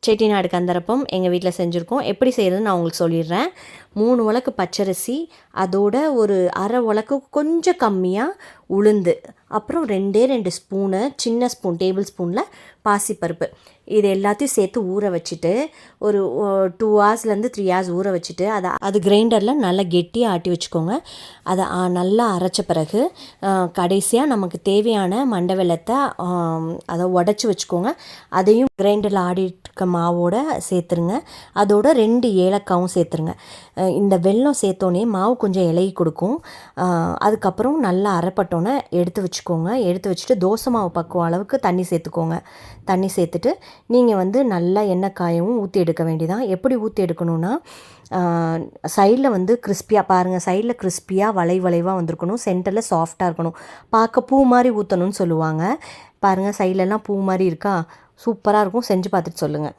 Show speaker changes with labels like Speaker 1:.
Speaker 1: செட்டிநாடு கந்தரப்பம் எங்கள் வீட்டில் செஞ்சுருக்கோம். எப்படி செய்கிறதுன்னு நான் உங்களுக்கு சொல்லிடுறேன். 3 உலக்கு பச்சரிசி, அதோட ஒரு அரை உலக்கு கொஞ்சம் கம்மியாக உளுந்து, அப்புறம் 2 ஸ்பூனு, சின்ன ஸ்பூன் டேபிள் ஸ்பூனில் பாசிப்பருப்பு, இது எல்லாத்தையும் சேர்த்து ஊற வச்சுட்டு ஒரு 2 ஹவர்ஸ்லேருந்து 3 ஹவர்ஸ் ஊற வச்சுட்டு அது கிரைண்டரில் நல்லா கெட்டியாக ஆட்டி வச்சுக்கோங்க. அதை நல்லா அரைச்ச பிறகு கடைசியாக நமக்கு தேவையான மண்டை வெல்லத்தை அதை உடச்சி வச்சுக்கோங்க. அதையும் கிரைண்டரில் ஆடிட்டு மாவோடு சேர்த்துருங்க. அதோட 2 ஏலக்காவும் சேர்த்துருங்க. இந்த வெல்லம் சேர்த்தோன்னே மாவு கொஞ்சம் இலகி கொடுக்கும். அதுக்கப்புறம் நல்லா அரைப்பட்டோன்னே எடுத்து வச்சுக்கோங்க. எடுத்து வச்சுட்டு தோசை மாவு பக்குவம் அளவுக்கு தண்ணி சேர்த்துக்கோங்க. தண்ணி சேர்த்துட்டு நீங்கள் நல்லா எண்ணெய் காயவும் ஊற்றி எடுக்க வேண்டியதான். எப்படி ஊற்றி எடுக்கணும்னா, சைடில் கிறிஸ்பியாக பாருங்கள், சைடில் கிறிஸ்பியாக வளைவாக வந்திருக்கணும், சென்டரில் சாஃப்டாக இருக்கணும். பார்க்க பூ மாதிரி ஊற்றணும்னு சொல்லுவாங்க. பாருங்கள், சைட்லலாம் பூ மாதிரி இருக்கா, சூப்பராக இருக்கும். செஞ்சு பார்த்துட்டு சொல்லுங்கள்.